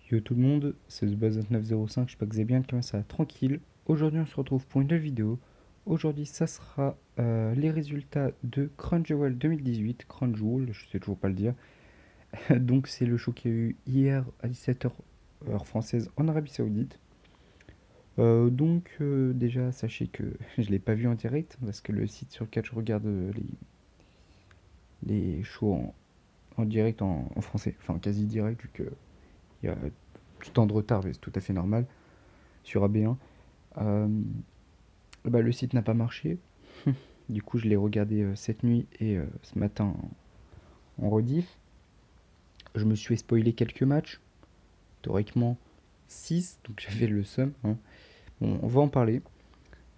Yo tout le monde, c'est TheBuzz2905, j'espère que vous allez bien, comment ça va tranquille. Aujourd'hui on se retrouve pour une nouvelle vidéo. Aujourd'hui ça sera les résultats de Crunchyroll 2018, Crunchyroll, je sais toujours pas le dire. Donc c'est le show qu'il y a eu hier à 17h heure française en Arabie Saoudite. Déjà sachez que je l'ai pas vu en direct parce que le site sur lequel je regarde les shows en direct en français, enfin quasi direct vu qu'il y a du temps de retard mais c'est tout à fait normal sur AB1. Euh, le site n'a pas marché. Du coup, je l'ai regardé cette nuit et ce matin en rediff. Je me suis spoilé quelques matchs, théoriquement 6, donc j'avais le seum, hein. Bon, on va en parler.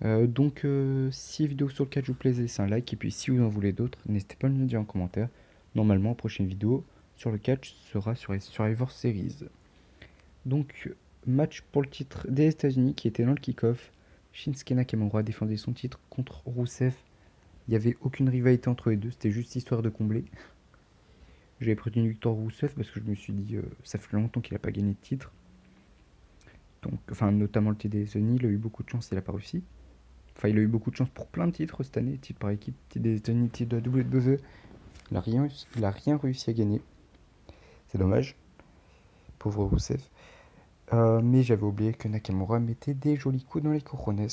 Si la vidéo sur le catch vous plaisait, c'est un like. Et puis, si vous en voulez d'autres, n'hésitez pas à me le dire en commentaire. Normalement, la prochaine vidéo sur le catch sera sur les Survivor Series. Donc, match pour le titre des États-Unis qui était dans le kick-off. Shinsuke Nakamura défendait son titre contre Rusev. Il n'y avait aucune rivalité entre les deux, c'était juste histoire de combler. J'avais pris une victoire Rousseff parce que je me suis dit, ça fait longtemps qu'il n'a pas gagné de titre. Donc, enfin, notamment le TD Sony, il a eu beaucoup de chance, il n'a pas réussi. Enfin, il a eu beaucoup de chance pour plein de titres cette année, titre par équipe, TD Sony, titre de la WWE. Il a rien réussi à gagner. C'est dommage, pauvre Rousseff. Mais j'avais oublié que Nakamura mettait des jolis coups dans les couronnes.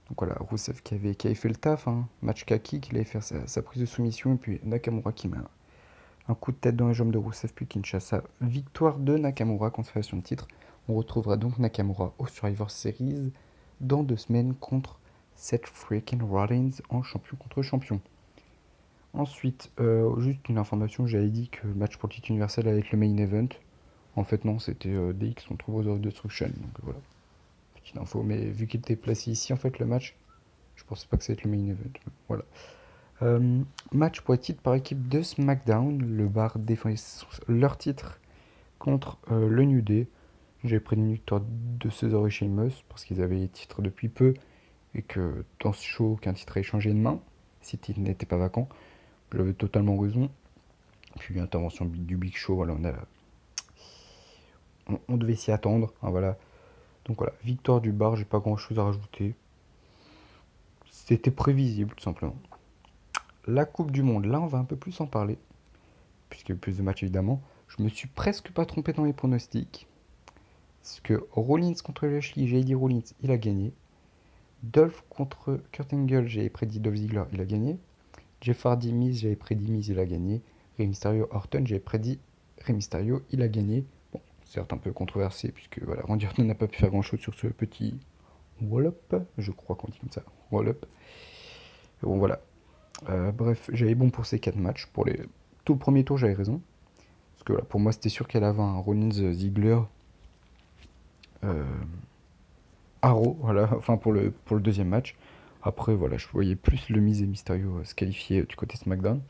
Donc voilà, Rousseff qui avait fait le taf, hein. Match kaki, qu'il allait faire sa prise de soumission, et puis Nakamura qui met un coup de tête dans les jambes de Rousseff, puis Kinshasa. Victoire de Nakamura, conservation de titre. On retrouvera donc Nakamura au Survivor Series dans 2 semaines contre Seth freaking Rollins en champion contre champion. Ensuite, juste une information, j'avais dit que le match pour le titre universel allait être le main event. En fait non, c'était DX contre Brothers of Destruction, donc voilà, petite info. Mais vu qu'il était placé ici, en fait, le match, je pensais pas que ça allait être le main event. Voilà. Match pour les titres par équipe de SmackDown. Le Bar défendait leur titre contre le New Day. J'ai pris une victoire de Cesaro et Sheamus parce qu'ils avaient les titres depuis peu et que dans ce show, qu'un titre a échangé de main, si le titre n'était pas vacant. J'avais totalement raison. Puis intervention du Big Show, voilà, on devait s'y attendre, hein, voilà. Donc voilà, victoire du Bar, j'ai pas grand chose à rajouter. C'était prévisible tout simplement. La Coupe du Monde, là on va un peu plus en parler, puisqu'il y a eu plus de matchs évidemment. Je me suis presque pas trompé dans les pronostics. Parce que Rollins contre Lashley, j'ai dit Rollins, il a gagné. Dolph contre Kurt Angle, j'avais prédit Dolph Ziggler, il a gagné. Jeff Hardy Miz, j'avais prédit Miz, il a gagné. Rey Mysterio Orton, j'avais prédit Rey Mysterio, il a gagné. Bon, certes un peu controversé, puisque voilà, Randy Orton n'a pas pu faire grand chose sur ce petit roll-up, je crois qu'on dit comme ça, roll-up. Bon voilà. Bref, j'avais bon pour ces 4 matchs. Pour tout le premier tour, j'avais raison. Parce que voilà, pour moi, c'était sûr qu'elle avait un Rollins Ziggler euh, Arrow, voilà, enfin pour le deuxième match. Après, voilà, je voyais plus le Miz et Mysterio se qualifier du côté SmackDown.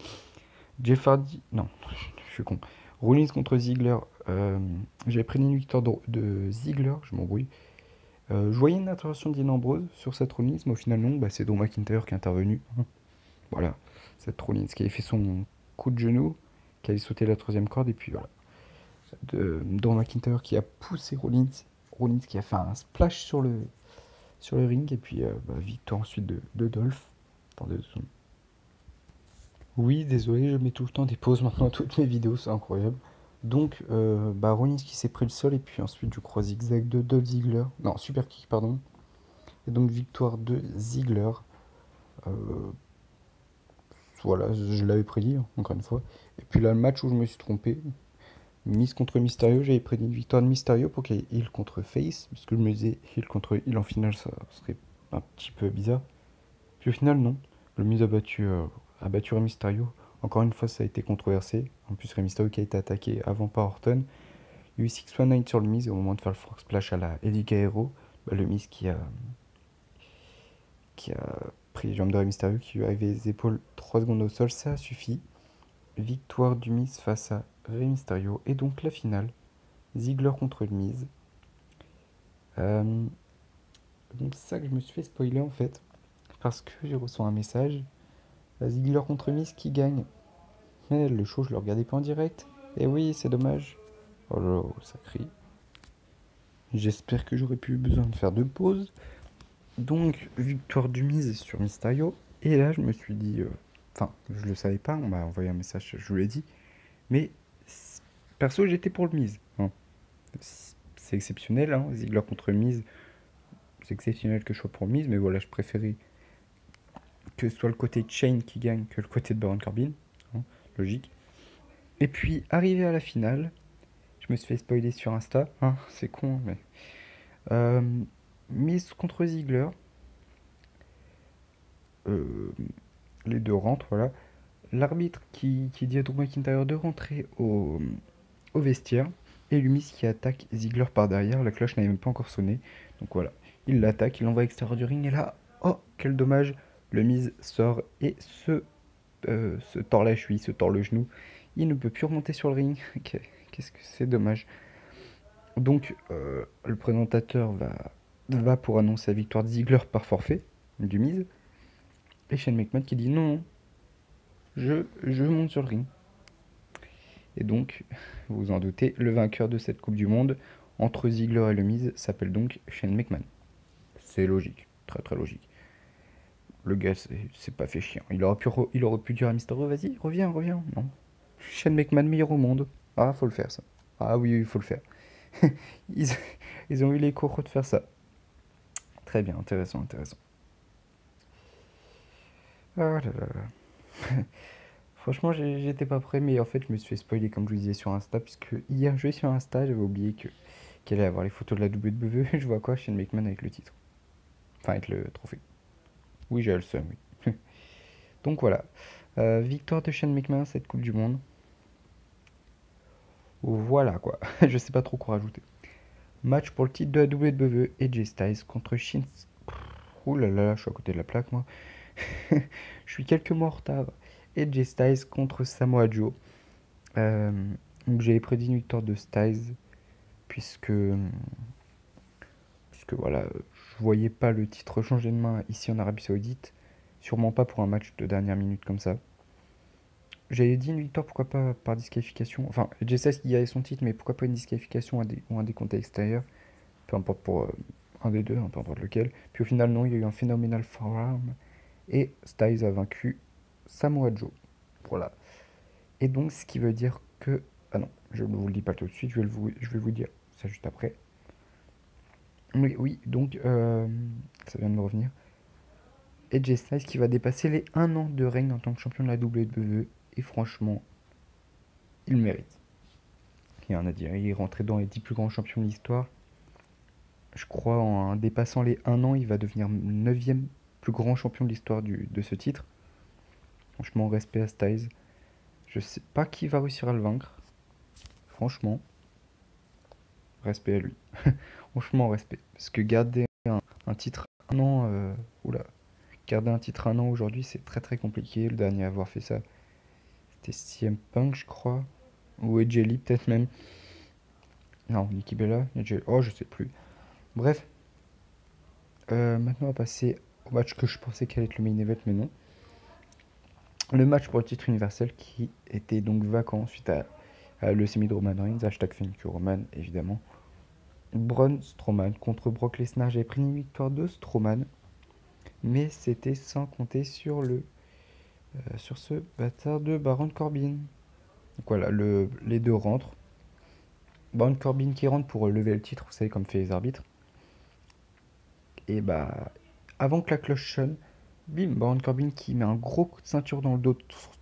Jeff Hardy, non, je suis con. Rollins contre Ziggler, j'avais pris une victoire de Ziggler, je m'embrouille. Je voyais une intervention d'Dean Ambrose sur cette Rollins, mais au final, non, c'est Drew McIntyre qui est intervenu. Voilà, cette Rollins qui avait fait son coup de genou, qui avait sauté la troisième corde, et puis voilà. Drew McIntyre qui a poussé Rollins. Rollins qui a fait un splash sur le ring, et puis victoire ensuite de Dolph. Attendez 2 secondes. Oui, désolé, je mets tout le temps des pauses maintenant à toutes mes vidéos, c'est incroyable. Donc, Rollins qui s'est pris le sol, et puis ensuite, je crois, zigzag de Dolph Ziggler. Non, super kick, pardon. Et donc, victoire de Ziggler. Euh, voilà, je l'avais prédit, hein, encore une fois. Et puis là, le match où je me suis trompé, Miz contre Mysterio, j'avais prédit une victoire de Mysterio pour qu'il y ait Heel contre Face, parce que je me disais Heel contre Heel en finale, ça serait un petit peu bizarre. Puis au final, non. Le Miz a battu Rey Mysterio. Encore une fois, ça a été controversé. En plus, Rey Mysterio qui a été attaqué avant par Orton. Il y a eu 619 sur le Miz, et au moment de faire le frog splash à la Eddie Guerrero, le Miz qui a pris les jambes de Rey Mysterio, qui lui a arrivé les épaules 3 secondes au sol, ça a suffi. Victoire du Miz face à Rey Mysterio. Et donc la finale, Ziggler contre le Miz. Donc c'est ça que je me suis fait spoiler en fait. Parce que j'ai reçu un message. Ziggler contre Miz qui gagne. Mais le show, je le regardais pas en direct. Et oui, c'est dommage. Oh là là, ça crie. J'espère que j'aurais plus besoin de faire de pause. Donc, victoire du Miz sur Mysterio. Et là, je me suis dit... Enfin, je le savais pas, on m'a envoyé un message, je vous l'ai dit. Mais, perso, j'étais pour le Miz. Hein. C'est exceptionnel, hein, Ziggler contre Miz. C'est exceptionnel que je sois pour le Miz, mais voilà, je préférais que ce soit le côté Chain qui gagne que le côté de Baron Corbin. Hein, logique. Et puis, arrivé à la finale, je me suis fait spoiler sur Insta. Hein, c'est con, mais... Euh, Miz contre Ziggler. Euh, les deux rentrent, voilà. L'arbitre qui dit à Drew McIntyre de rentrer au vestiaire. Et Lumis qui attaque Ziggler par derrière. La cloche n'avait même pas encore sonné. Donc voilà. Il l'attaque, il l'envoie à l'extérieur du ring. Et là, oh, quel dommage. Le Miz sort et se tord la cheville, se tord le genou. Il ne peut plus remonter sur le ring. Qu'est-ce que c'est dommage. Donc, le présentateur va pour annoncer la victoire de Ziggler par forfait du Miz. Et Shane McMahon qui dit non, je monte sur le ring. Et donc, vous vous en doutez, le vainqueur de cette Coupe du Monde entre Ziggler et le Miz s'appelle donc Shane McMahon. C'est logique, très très logique. Le gars, c'est pas fait chiant. Il aurait pu dire à Mysterio, vas-y, reviens, reviens. Non. Shane McMahon, meilleur au monde. Ah, faut le faire ça. Ah oui, il faut le faire. ils, ils ont eu les coraux de faire ça. Très bien, intéressant, intéressant. Ah là là là. Franchement, j'étais pas prêt, mais en fait, je me suis fait spoiler comme je vous disais sur Insta, puisque hier, je vais sur Insta, j'avais oublié qu'elle allait avoir les photos de la WWE. Je vois quoi? Shane McMahon avec le titre. Enfin, avec le trophée. Oui, j'ai le seum, oui. Donc voilà. Victoire de Shane McMahon, cette Coupe du Monde. Voilà quoi. Je sais pas trop quoi rajouter. Match pour le titre de la WWE, AJ Styles contre Shin. Ouh là là, je suis à côté de la plaque moi. Je suis quelques mois en retard. AJ Styles contre Samoa Joe. Euh, J'avais prédit une victoire de Styles puisque voilà, je voyais pas le titre changer de main ici en Arabie Saoudite. Sûrement pas pour un match de dernière minute comme ça. J'avais dit une victoire, pourquoi pas par disqualification. Enfin, JSS qui avait son titre, mais pourquoi pas une disqualification ou un décompte extérieur. Peu importe pour un des deux, hein, peu importe lequel. Puis au final, non, il y a eu un phénoménal forearm. Et Styles a vaincu Samoa Joe. Voilà. Et donc, ce qui veut dire que... Ah non, je ne vous le dis pas tout de suite, je vais vous dire ça juste après. Oui, oui, donc, ça vient de me revenir. AJ Styles qui va dépasser les 1 an de règne en tant que champion de la WWE. Et franchement, il le mérite. Il y en a à dire. Il est rentré dans les 10 plus grands champions de l'histoire. Je crois en dépassant les 1 an, il va devenir le 9e plus grand champion de l'histoire de ce titre. Franchement, respect à Styles. Je sais pas qui va réussir à le vaincre. Franchement, respect à lui. Franchement, respect. Parce que garder un titre 1 an, oula, garder un titre 1 an aujourd'hui, c'est très très compliqué. Le dernier à avoir fait ça, c'était CM Punk, je crois. Ou AJ Lee, peut-être même. Non, Nikki Bella, AJ... Oh, je sais plus. Bref, maintenant on va passer au match que je pensais qu'allait être le main event, mais non. Le match pour le titre universel qui était donc vacant suite à leucémie de Roman Reigns, hashtag Thank you Roman évidemment. Braun Strowman contre Brock Lesnar. J'avais pris une victoire de Strowman, mais c'était sans compter sur ce bâtard de Baron Corbin. Donc voilà, les deux rentrent. Baron Corbin qui rentre pour lever le titre, vous savez comme fait les arbitres. Et bah, avant que la cloche sonne, bim, Baron Corbin qui met un gros coup de ceinture dans le dos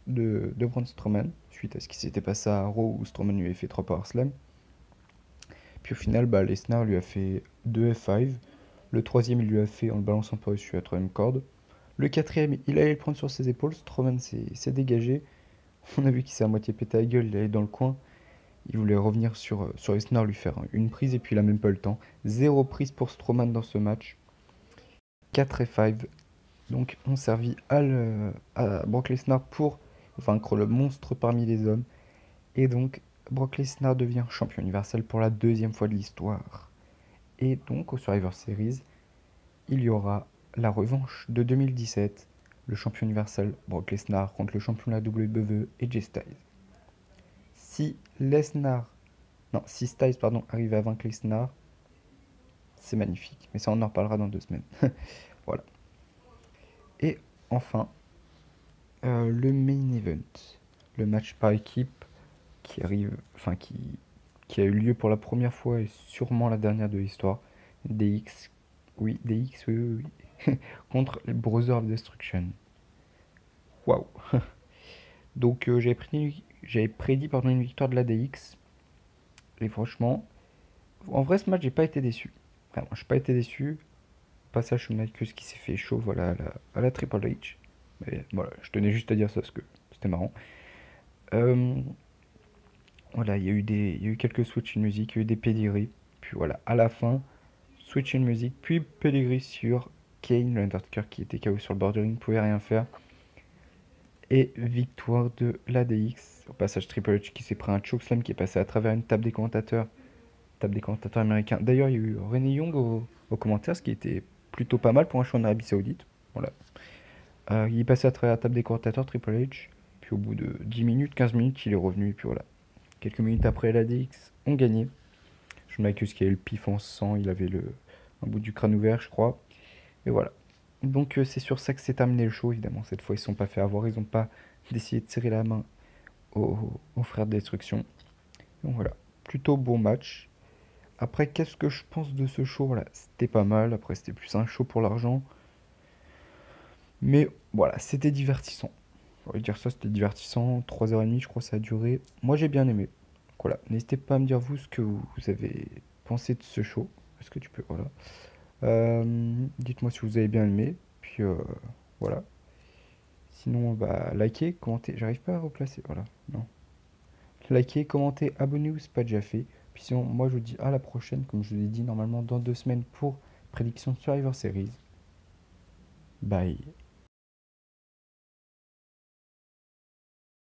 de Braun Strowman, suite à ce qui s'était passé à Raw où Strowman lui avait fait 3 Power Slam. Puis au final, bah, Lesnar lui a fait 2 F5. Le troisième, il lui a fait en le balançant par-dessus la troisième corde. Le quatrième, il allait le prendre sur ses épaules. Strowman s'est dégagé. On a vu qu'il s'est à moitié pété la gueule, il allait dans le coin. Il voulait revenir sur Lesnar, lui faire une prise, et puis il a même pas le temps. Zéro prise pour Strowman dans ce match. 4 F5. Donc on servit à Brock Lesnar pour vaincre le monstre parmi les hommes. Et donc Brock Lesnar devient champion universel pour la deuxième fois de l'histoire. Et donc au Survivor Series, il y aura la revanche de 2017, le champion universel Brock Lesnar contre le champion de la WWE AJ Styles. Si Styles arrive à vaincre Lesnar, c'est magnifique. Mais ça, on en reparlera dans 2 semaines. Voilà. Et enfin, le main event. Le match par équipe qui arrive, enfin qui a eu lieu pour la première fois et sûrement la dernière de l'histoire. DX, oui, DX, oui, oui, oui. Contre les Brothers of Destruction. Waouh! Donc j'avais prédit pardon, une victoire de la DX. Et franchement, en vrai, ce match, j'ai pas été déçu. Vraiment, j'ai pas été déçu. Passage sur Marcus qui s'est fait chaud voilà, à la Triple H. Mais voilà, je tenais juste à dire ça parce que c'était marrant. Euh, voilà, il y a eu quelques switch in music, il y a eu des pédigris. Puis voilà, à la fin, switch in music, puis pédigris sur Kane, l'Undertaker qui était KO sur le bord du ring, pouvait rien faire. Et victoire de l'ADX. Au passage, Triple H qui s'est pris un chokeslam qui est passé à travers une table des commentateurs américains. D'ailleurs, il y a eu René Young au commentaire, ce qui était plutôt pas mal pour un show en Arabie Saoudite. Voilà. Il est passé à travers la table des commentateurs, Triple H. Puis au bout de 10 minutes, 15 minutes, il est revenu. Et puis voilà. Quelques minutes après, l'ADX ont gagné. Shawn Michaels qui avait le pif en sang, il avait un bout du crâne ouvert, je crois. Et voilà. Donc c'est sur ça que s'est terminé le show, évidemment. Cette fois, ils ne se sont pas fait avoir, ils n'ont pas décidé de serrer la main aux frères de destruction. Donc voilà. Plutôt bon match. Après, qu'est-ce que je pense de ce show? Voilà, c'était pas mal. Après, c'était plus un show pour l'argent. Mais voilà, c'était divertissant. On va dire ça, c'était divertissant. 3h30, je crois, ça a duré. Moi, j'ai bien aimé. Donc voilà, n'hésitez pas à me dire, vous, ce que vous avez pensé de ce show. Est-ce que tu peux. Voilà. Dites-moi si vous avez bien aimé. Puis voilà. Sinon, bah, likez, commentez. J'arrive pas à replacer. Voilà. Non. Likez, commentez, abonnez-vous, c'est pas déjà fait. Puis sinon, moi, je vous dis à la prochaine, comme je vous l'ai dit, normalement dans 2 semaines pour prédiction Survivor Series. Bye.